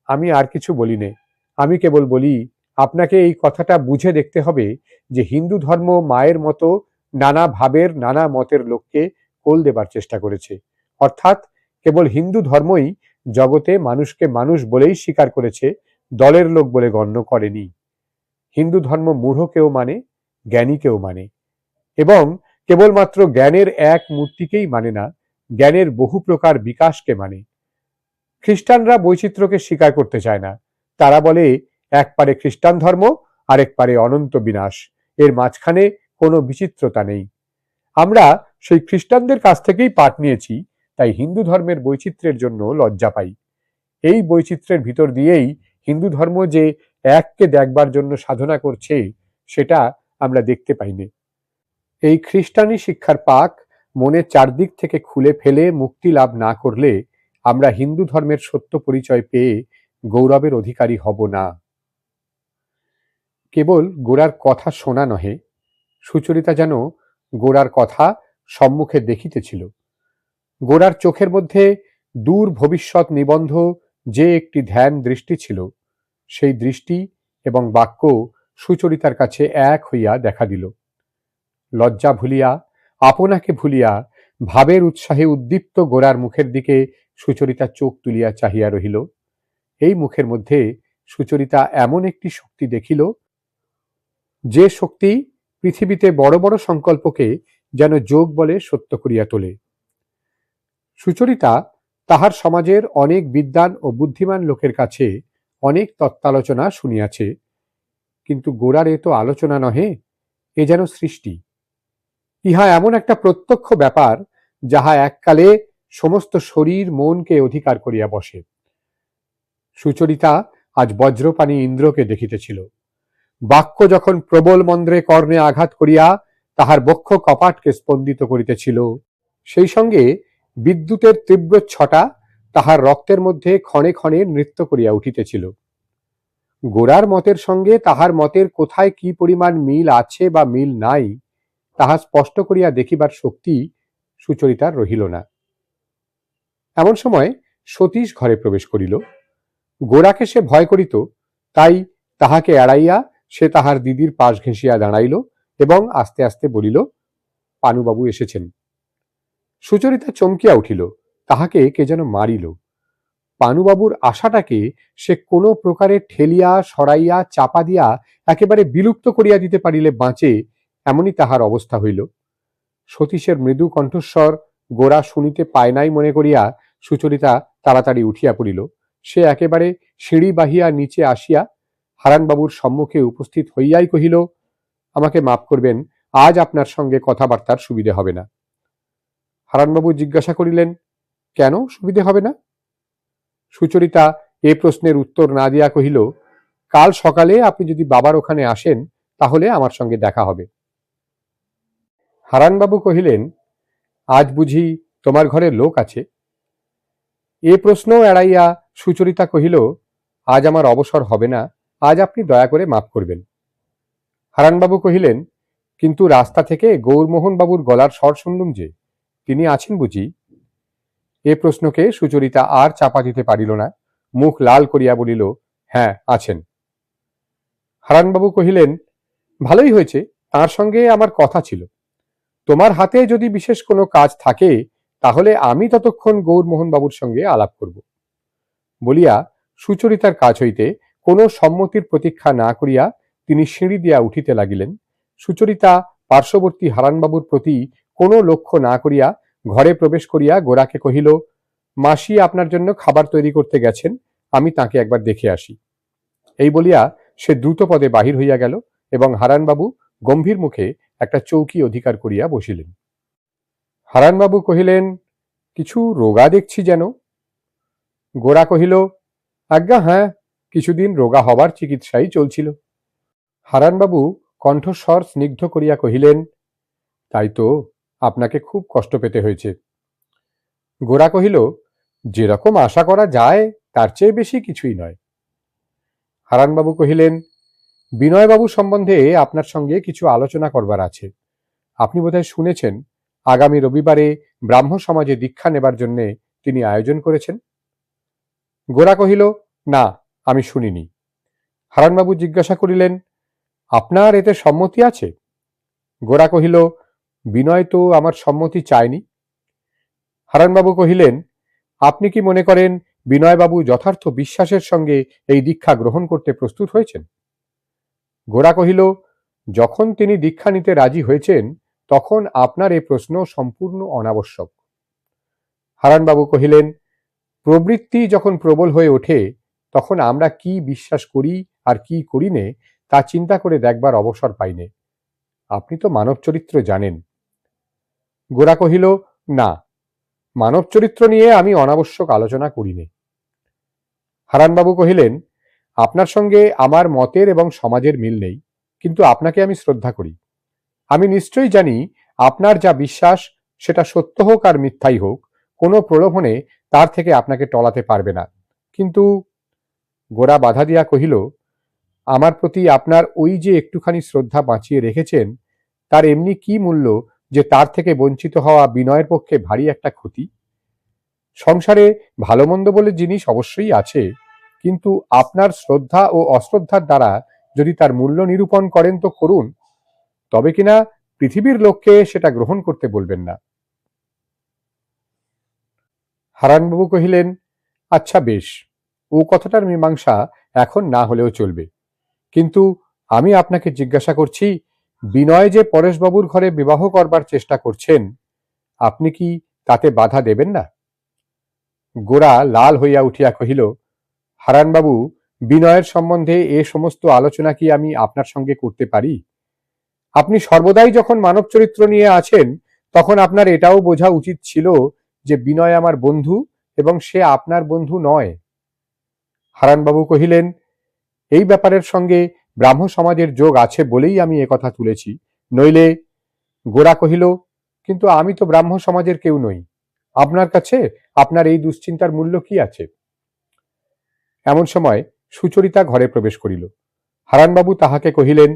আমি আর কিছু বলি নে, আমি কেবল বলি, আপনাকে এই কথাটা বুঝে দেখতে হবে যে হিন্দু ধর্ম মায়ের মতো নানা ভাবের, নানা মতের লোককে কোল দেবার চেষ্টা করেছে। অর্থাৎ কেবল হিন্দু ধর্মই জগতে মানুষকে মানুষ বলেই স্বীকার করেছে, দলের লোক বলে গণ্য করেনি। হিন্দু ধর্ম মূঢ়কেও মানে, জ্ঞানীকেও মানে, এবং কেবলমাত্র জ্ঞানের এক মূর্তিকেই মানে না, জ্ঞানের বহু প্রকার বিকাশকে মানে। খ্রিস্টানরা বৈচিত্র্যকে স্বীকার করতে চায় না। তারা বলে, এক পারে খ্রিস্টান ধর্ম, আরেক পারে অনন্ত বিনাশ, এর মাঝখানে কোনো বিচিত্রতা নেই। আমরা সেই খ্রিস্টানদের কাছ থেকেই পাঠ নিয়েছি, তাই হিন্দু ধর্মের বৈচিত্র্যের জন্য লজ্জা পাই। এই বৈচিত্র্যের ভিতর দিয়েই হিন্দু ধর্ম যে এককে দেখবার জন্য সাধনা করছে, সেটা আমরা দেখতে পাইনি। এই খ্রিস্টানি শিক্ষার পাক মনের চারদিক থেকে খুলে ফেলে মুক্তি লাভ না করলে আমরা হিন্দু ধর্মের সত্য পরিচয় পেয়ে গৌরবের অধিকারী হব না। কেবল গোরার কথা শোনা নহে, সুচরিতা যেন গোরার কথা সম্মুখে দেখিতেছিল। গোরার চোখের মধ্যে দূর ভবিষ্যৎ নিবন্ধ যে একটি ধ্যান দৃষ্টি ছিল, সেই দৃষ্টি এবং বাক্য সুচরিতার কাছে এক হইয়া দেখা দিল। লজ্জা ভুলিয়া, আপনাকে ভুলিয়া ভাবের উৎসাহে উদ্দীপ্ত গোরার মুখের দিকে সুচরিতা চোখ তুলিয়া চাহিয়া রহিল। এই মুখের মধ্যে সুচরিতা এমন একটি শক্তি দেখিল, যে শক্তি পৃথিবীতে বড় বড় সংকল্পকে যেন যোগ বলে সত্য করিয়া তোলে। সুচরিতা তাহার সমাজের অনেক বিদ্বান ও বুদ্ধিমান লোকের কাছে অনেক তত্ত্বালোচনা শুনিয়াছে, কিন্তু গোরার এ তো আলোচনা নহে, এ যেন সৃষ্টি। ইহা এমন একটা প্রত্যক্ষ ব্যাপার, যাহা এককালে সমস্ত শরীর মনকে অধিকার করিয়া বসে। সুচরিতা আজ বজ্রপাণি ইন্দ্রকে দেখিতেছিল। বাক্য যখন প্রবল মন্দ্রে কর্ণে আঘাত করিয়া তাহার বক্ষ কপাটকে স্পন্দিত করিতেছিল, সেই সঙ্গে বিদ্যুতের তীব্র ছটা তাহার রক্তের মধ্যে ক্ষণে ক্ষণে নৃত্য করিয়া উঠিতেছিল। গোরার মতের সঙ্গে তাহার মতের কোথায় কি পরিমাণ মিল আছে বা মিল নাই, তাহা স্পষ্ট করিয়া দেখিবার শক্তি সুচরিতার রহিল না। এমন সময় সতীশ ঘরে প্রবেশ করিল। গোরাকে সে ভয় করিত, তাই তাহাকে এড়াইয়া সে তাহার দিদির পাশ ঘেঁষিয়া দাঁড়াইল এবং আস্তে আস্তে বলিল, পানুবাবু এসেছেন। সুচরিতা চমকিয়া উঠিল, তাহাকে কে যেন মারিল। পানুবাবুর আশাটাকে সে কোনো প্রকারে ঠেলিয়া সরাইয়া চাপা দিয়া একেবারে বিলুপ্ত করিয়া দিতে পারিলে বাঁচে, এমনই তাহার অবস্থা হইল। সতীশের মৃদু কণ্ঠস্বর গোরা শুনিতে পায় নাই মনে করিয়া সুচরিতা তাড়াতাড়ি উঠিয়া পড়িল। সে একেবারে সিঁড়ি বাহিয়া নিচে আসিয়া হারানবাবুর সম্মুখে উপস্থিত হইয়াই কহিল, আমাকে মাফ করবেন, আজ আপনার সঙ্গে কথাবার্তার সুবিধে হবে না। হারানবাবু জিজ্ঞাসা করিলেন, কেন সুবিধে হবে না? সুচরিতা এ প্রশ্নের উত্তর না দিয়া কহিল, কাল সকালে আপনি যদি বাবার ওখানে আসেন তাহলে আমার সঙ্গে দেখা হবে। হারানবাবু কহিলেন, আজ বুঝি তোমার ঘরে লোক আছে? এ প্রশ্ন এড়াইয়া সুচরিতা কহিল, আজ আমার অবসর হবে না, আজ আপনি দয়া করে মাফ করবেন। হারানবাবু কহিলেন, কিন্তু রাস্তা থেকে গৌরমোহন বাবুর গলার স্বর শুনলুম যে, তিনি আছেন বুঝি? এ প্রশ্নকে সুচরিতা আর চাপা দিতে পারিল না, মুখ লাল করিয়া বলিল, হ্যাঁ আছেন। হারানবাবু কহিলেন, ভালোই হয়েছে, তার সঙ্গে আমার কথা ছিল। তোমার হাতে যদি বিশেষ কোনো কাজ থাকে তাহলে আমি ততক্ষণ গৌরমোহন বাবুর সঙ্গে আলাপ করব। বলিয়া সুচরিতার কাছ হইতে কোনো সম্মতির প্রতীক্ষা না করিয়া তিনি সিঁড়ি দিয়া উঠিতে লাগিলেন। সুচরিতা পার্শ্ববর্তী হারানবাবুর প্রতি কোনো লক্ষ্য না করিয়া ঘরে প্রবেশ করিয়া গোরাকে কহিল, মাসি আপনার জন্য খাবার তৈরি করতে গেছেন, আমি তাকে একবার দেখে আসি। এই বলিয়া সে দ্রুত পদে বাহির হইয়া গেল এবং হারানবাবু গম্ভীর মুখে একটা চৌকি অধিকার করিয়া বসিলেন। হারানবাবু কহিলেন, কিছু রোগা দেখছি যেন? গোরা কহিল, আজ্ঞা হ্যাঁ, কিছুদিন রোগা হবার চিকিৎসাই চলছিল। হারানবাবু কণ্ঠস্বর স্নিগ্ধ করিয়া কহিলেন, তাই তো, আপনাকে খুব কষ্ট পেতে হয়েছে। গোরা কহিল, যেরকম আশা করা যায় তার চেয়ে বেশি কিছুই নয়। হারানবাবু কহিলেন, বিনয়বাবু সম্বন্ধে আপনার সঙ্গে কিছু আলোচনা করবার আছে। আপনি বোধহয় শুনেছেন, আগামী রবিবারে ব্রাহ্ম সমাজে দীক্ষা নেবার জন্য তিনি আয়োজন করেছেন। গোরা কহিল, না, আমি শুনিনি। হারানবাবু জিজ্ঞাসা করিলেন, আপনার এতে সম্মতি আছে? গোরা কহিল, বিনয় তো আমার সম্মতি চায়নি। হারানবাবু কহিলেন, আপনি কি মনে করেন বিনয়বাবু যথার্থ বিশ্বাসের সঙ্গে এই দীক্ষা গ্রহণ করতে প্রস্তুত হয়েছেন? গোরা কহিল, যখন তিনি দীক্ষা নিতে রাজি হয়েছেন তখন আপনার এই প্রশ্ন সম্পূর্ণ অনাবশ্যক। হারানবাবু কহিলেন, প্রবৃত্তি যখন প্রবল হয়ে ওঠে তখন আমরা কি বিশ্বাস করি আর কি করি নে তা চিন্তা করে দেখবার অবসর পাইনে। আপনি তো মানব চরিত্র জানেন। গোরা কহিল, না, মানব চরিত্র নিয়ে আমি অনাবশ্যক আলোচনা করিনি। হারানবাবু কহিলেন, আপনার সঙ্গে আমার মতের এবং সমাজের মিল নেই, কিন্তু আপনাকে আমি শ্রদ্ধা করি। আমি নিশ্চয়ই জানি আপনার যা বিশ্বাস সেটা সত্য হোক আর মিথ্যাই হোক, কোনো প্রলোভনে তার থেকে আপনাকে টলাতে পারবে না। কিন্তু গোরা বাধা দিয়া কহিল, আমার প্রতি আপনার ওই যে একটুখানি শ্রদ্ধা বাঁচিয়ে রেখেছেন, তার এমনি কি মূল্য যে তার থেকে বঞ্চিত হওয়া বিনয়ের পক্ষে ভারী একটা ক্ষতি। সংসারে ভালো মন্দ বলে জিনিস অবশ্যই আছে, কিন্তু আপনার শ্রদ্ধা ও অশ্রদ্ধার দ্বারা যদি তার মূল্য নিরূপণ করেন তো করুন, তবে কিনা পৃথিবীর লোককে সেটা গ্রহণ করতে বলবেন না। হারানবাবু কহিলেন, আচ্ছা বেশ, ও কথাটার মীমাংসা এখন না হলেও চলবে, কিন্তু আমি আপনাকে জিজ্ঞাসা করছি, বিনয় যে পরেশবাবুর ঘরে বিবাহ করবার চেষ্টা করছেন, আপনি কি তাতে বাধা দেবেন না? গোরা লাল হইয়া উঠিয়া কহিল, হারানবাবু, বিনয়ের সম্বন্ধে এ সমস্ত আলোচনা কি আমি আপনার সঙ্গে করতে পারি? আপনি সর্বদাই যখন মানব চরিত্র নিয়ে আছেন, তখন আপনার এটাও বোঝা উচিত ছিল যে বিনয় আমার বন্ধু এবং সে আপনার বন্ধু নয়। হারানবাবু কহিলেন, এই ব্যাপারের সঙ্গে ব্রাহ্ম সমাজের যোগ আছে বলেই আমি একথা তুলেছি, নইলে। গোরা কহিল, কিন্তু আমি তো ব্রাহ্ম সমাজের কেউ নই, আপনার কাছে আপনার এই দুশ্চিন্তার মূল্য কি আছে? এমন সময় সুচরিতা ঘরে প্রবেশ করিল। হারানবাবু তাহাকে কহিলেন,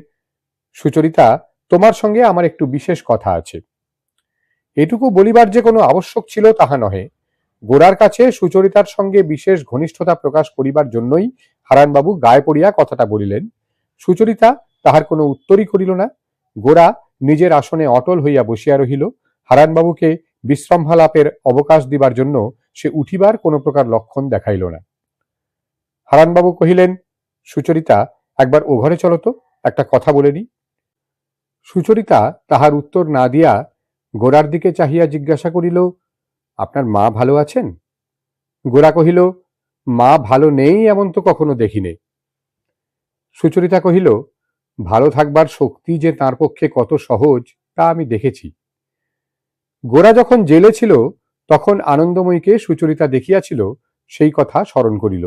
সুচরিতা, তোমার সঙ্গে আমার একটু বিশেষ কথা আছে। এটুকু বলিবার যে কোনো আবশ্যক ছিল তাহা নহে। গোরার কাছে সুচরিতার সঙ্গে বিশেষ ঘনিষ্ঠতা প্রকাশ করিবার জন্যই হারানবাবু গায়ে পড়িয়া কথাটা বলিলেন। সুচরিতা তাহার কোনো উত্তরই করিল না। গোরা নিজের আসনে অটল হইয়া বসিয়া রহিল। হারানবাবুকে বিশ্রামালাপের অবকাশ দিবার জন্য সে উঠিবার কোনো প্রকার লক্ষণ দেখাইল না। হারানবাবু কহিলেন, সুচরিতা, একবার ও ঘরে চলো তো, একটা কথা বলে নি। সুচরিতা তাহার উত্তর না দিয়া গোরার দিকে চাহিয়া জিজ্ঞাসা করিল, আপনার মা ভালো আছেন? গোরা কহিল, মা ভালো নেই এমন তো কখনো দেখিনি। সুচরিতা কহিল, ভালো থাকবার শক্তি যে তাঁর পক্ষে কত সহজ তা আমি দেখেছি। গোরা যখন জেলে ছিল তখন আনন্দময়ীকে সুচরিতা দেখিয়াছিল, সেই কথা স্মরণ করিল।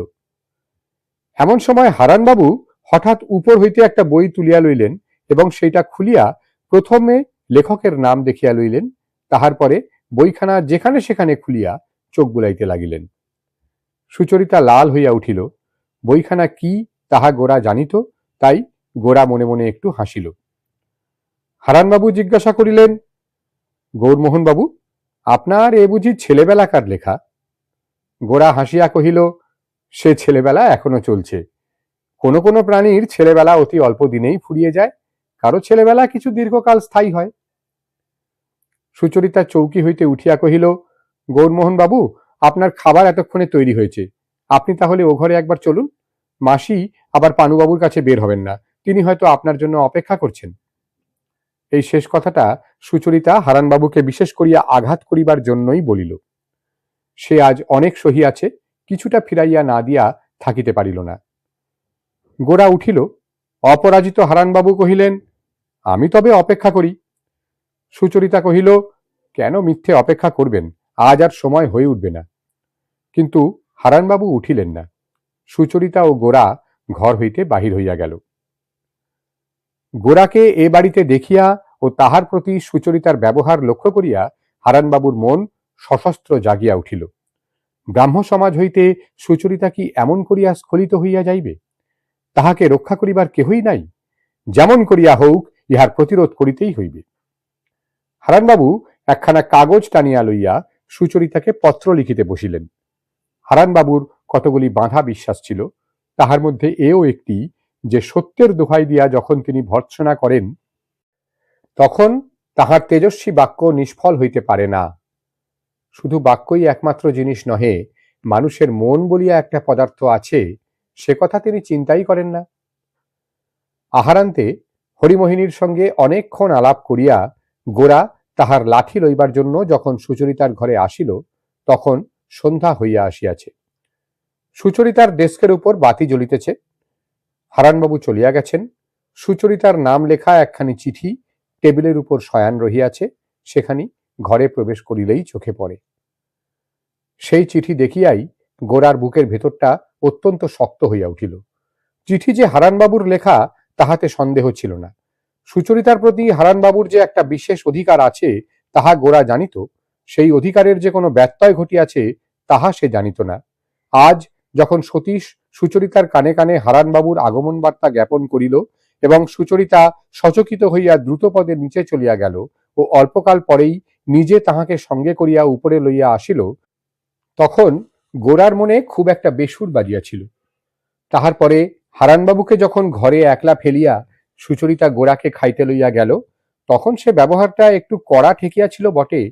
এমন সময় হারানবাবু হঠাৎ উপর হইতে একটা বই তুলিয়া লইলেন এবং সেইটা খুলিয়া প্রথমে লেখকের নাম দেখিয়া লইলেন, তাহার পরে বইখানা যেখানে সেখানে খুলিয়া চোখ বুলাইতে লাগিলেন। সুচরিতা লাল হইয়া উঠিল। বইখানা কি তাহা গোরা জানিত, তাই গোরা মনে মনে একটু হাসিল। হারানবাবু জিজ্ঞাসা করিলেন, গৌরমোহনবাবু, আপনার এ বুঝি ছেলেবেলাকার লেখা? গোরা হাসিয়া কহিল, সে ছেলেবেলা এখনো চলছে। কোনো কোনো প্রাণীর ছেলেবেলা অতি অল্প দিনেই ফুরিয়ে যায়, কারো ছেলেবেলা কিছু দীর্ঘকাল স্থায়ী হয়। সুচরিতা চৌকি হইতে উঠিয়া কহিল, গৌরমোহনবাবু, আপনার খাবার এতক্ষণে তৈরি হয়েছে, আপনি তাহলে ও ঘরে একবার চলুন। মাসি আবার পানুবাবুর কাছে বের হবেন না, তিনি হয়তো আপনার জন্য অপেক্ষা করছেন। এই শেষ কথাটা সুচরিতা হারানবাবুকে বিশেষ করিয়া আঘাত করিবার জন্যই বলিল। সে আজ অনেক সহিয়াছে, কিছুটা ফিরাইয়া না দিয়া থাকিতে পারিল না। গোরা উঠিল। অপরাজিত হারানবাবু কহিলেন, আমি তবে অপেক্ষা করি। সুচরিতা কহিল, কেন মিথ্যে অপেক্ষা করবেন, আজ আর সময় হয়ে উঠবে না। কিন্তু হারানবাবু উঠিলেন না। সুচরিতা ও গোরা ঘর হইতে বাহির হইয়া গেল। গোরাকে এ বাড়িতে দেখিয়া ও তাহার প্রতি সুচরিতার ব্যবহার লক্ষ্য করিয়া হারানবাবুর মন সশস্ত্র জাগিয়া উঠিল। ব্রাহ্ম সমাজ হইতে সুচরিতা কি এমন করিয়া স্খলিত হইয়া যাইবে? তাহাকে রক্ষা করিবার কেহই নাই। যেমন করিয়া হউক ইহার প্রতিরোধ করিতেই হইবে। হারানবাবু একখানা কাগজ টানিয়া লইয়া সুচরিতাকে পত্র লিখিতে বসিলেন। হারানবাবুর কতগুলি বাঁধা বিশ্বাস ছিল, তাহার মধ্যে এও একটি যে সত্যের দোহাই দিয়া যখন তিনি ভর্ৎসনা করেন তখন তাহার তেজস্বী বাক্য নিষ্ফল হইতে পারে না। শুধু বাক্যই একমাত্র জিনিস নহে, মানুষের মন বলিয়া একটা পদার্থ আছে, সে কথা তিনি চিন্তাই করেন না। আহারান্তে হরিমোহিনীর সঙ্গে অনেকক্ষণ আলাপ করিয়া গোরা তাহার লাঠি লইবার জন্য যখন সুচরিতার ঘরে আসিল, তখন সন্ধ্যা হইয়া আসিয়াছে। সুচরিতার ডেস্কের উপর বাতি জ্বলিতেছে। হারানবাবু চলিয়া গেছেন। সুচরিতার নাম লেখা একখানি চিঠি টেবিলের উপর শয়ান রহিয়াছে, সেখানি ঘরে প্রবেশ করিলেই চোখে পড়ে। সেই চিঠি দেখিয়াই গোরার বুকের ভেতরটা অত্যন্ত শক্ত হইয়া উঠিল। চিঠি যে হারানবাবুর লেখা তাহাতে সন্দেহ ছিল না। সুচরিতার প্রতি হারানবাবুর যে একটা বিশেষ অধিকার আছে তাহা গোরা জানিত, সেই অধিকারের যে কোনো ব্যত্যয় ঘটিয়াছে তাহা সে জানিত না। আজ যখন সতীশ সুচরিতার কানে কানে হারানবাবুর আগমন বার্তা জ্ঞাপন করিল এবং সুচরিতা সচকিত হইয়া দ্রুতপদে নিচে চলিয়া গেল ও অল্পকাল পরেই নিজে তাহাকে সঙ্গে করিয়া উপরে লইয়া আসিল, তখন গোরার মনে খুব একটা বেসুর বাজিয়াছিল। তাহার পরে হারানবাবুকে যখন ঘরে একলা ফেলিয়া সুচরিতা গোরাকে খাইতে লইয়া গেল, তখন সে ব্যবহারটা একটু কড়া ঠেকিয়াছিল বটে,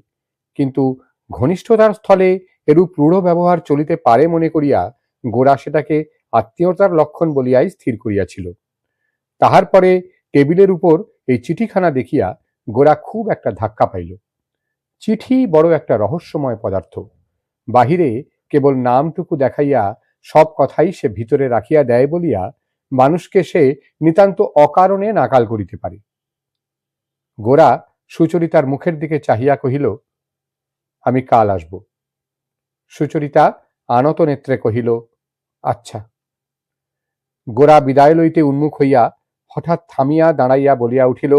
কিন্তু ঘনিষ্ঠতার স্থলে এরূপ রূঢ় ব্যবহার চলিতে পারে মনে করিয়া গোরা সেটাকে আত্মীয়তার লক্ষণ বলিয়াই স্থির করিয়াছিল। তাহার পরে টেবিলের উপর এই চিঠিখানা দেখিয়া গোরা খুব একটা ধাক্কা পাইল। চিঠি বড় একটা রহস্যময় পদার্থ। বাহিরে কেবল নামটুকু দেখাইয়া সব কথাই সে ভিতরে রাখিয়া দেয় বলিয়া মানুষকে সে নিতান্ত অকারণে নাকাল করিতে পারে। গোরা সুচরিতার মুখের দিকে চাহিয়া কহিল, আমি কাল আসব। সুচরিতা আনত নেত্রে কহিল, আচ্ছা। গোরা বিদায় লইতে উন্মুখ হইয়া হঠাৎ থামিয়া দাঁড়াইয়া বলিয়া উঠিল,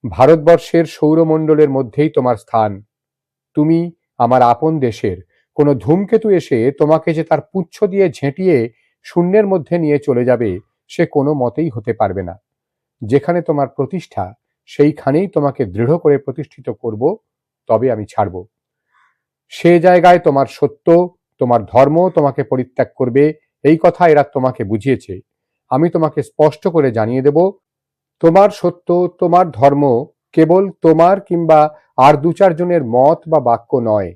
ভারতবর্ষের সৌরমণ্ডলের মধ্যেই তোমার স্থান। তুমি আমার আপন দেশের। কোনো ধূমকেতু এসে তোমাকে যে তার পুচ্ছ দিয়ে ঝেঁটিয়ে শূন্যের মধ্যে নিয়ে চলে যাবে, সে কোনো মতেই হতে পারবে না। যেখানে তোমার প্রতিষ্ঠা, সেইখানেই তোমাকে দৃঢ় করে প্রতিষ্ঠিত করব, তবে আমি ছাড়ব। সে জায়গায় তোমার সত্য, তোমার ধর্ম তোমাকে পরিত্যাগ করবে, এই কথা এরা তোমাকে বুঝিয়েছে। আমি তোমাকে স্পষ্ট করে জানিয়ে দেব, তোমার সত্য, তোমার ধর্ম কেবল তোমার কিংবা আর দু চারজনের মত বা বাক্য নয়,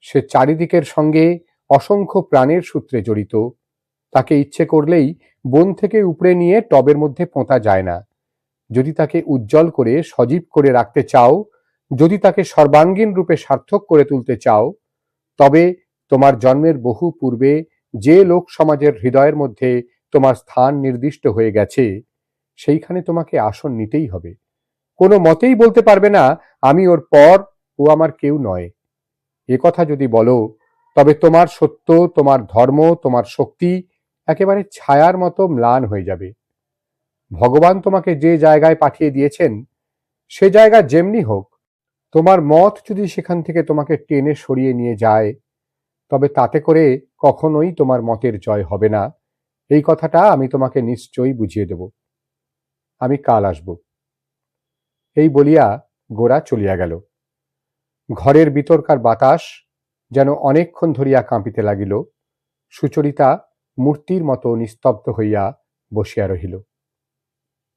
সে চারিদিকের সঙ্গে অসংখ্য প্রাণের সূত্রে জড়িত। তাকে ইচ্ছে করলেই বন থেকে উপড়ে নিয়ে টবের মধ্যে পোঁতা যায় না। যদি তাকে উজ্জ্বল করে সজীব করে রাখতে চাও, যদি তাকে সর্বাঙ্গীন রূপে সার্থক করে তুলতে চাও, তবে তোমার জন্মের বহু পূর্বে যে লোক সমাজের হৃদয়ের মধ্যে তোমার স্থান নির্দিষ্ট হয়ে গেছে, সেইখানে তোমাকে আসন নিতেই হবে। কোনো মতেই বলতে পারবে না আমি ওর পর, ও আমার কেউ নয়। এ কথা যদি বলো, তবে তোমার সত্য, তোমার ধর্ম, তোমার শক্তি একেবারে ছায়ার মতো ম্লান হয়ে যাবে। ভগবান তোমাকে যে জায়গায় পাঠিয়ে দিয়েছেন, সে জায়গা যেমনি হোক, তোমার মত যদি সেখান থেকে তোমাকে টেনে সরিয়ে নিয়ে যায়, তবে তাতে করে কখনোই তোমার মতের জয় হবে না। এই কথাটা আমি তোমাকে নিশ্চয়ই বুঝিয়ে দেব। আমি কাল আসব। এই বলিয়া গোরা চলিয়া গেল। ঘরের ভিতরকার বাতাস যেন অনেকক্ষণ ধরিয়া কাঁপিতে লাগিল। সুচরিতা মূর্তির মতো নিস্তব্ধ হইয়া বসিয়া রহিল।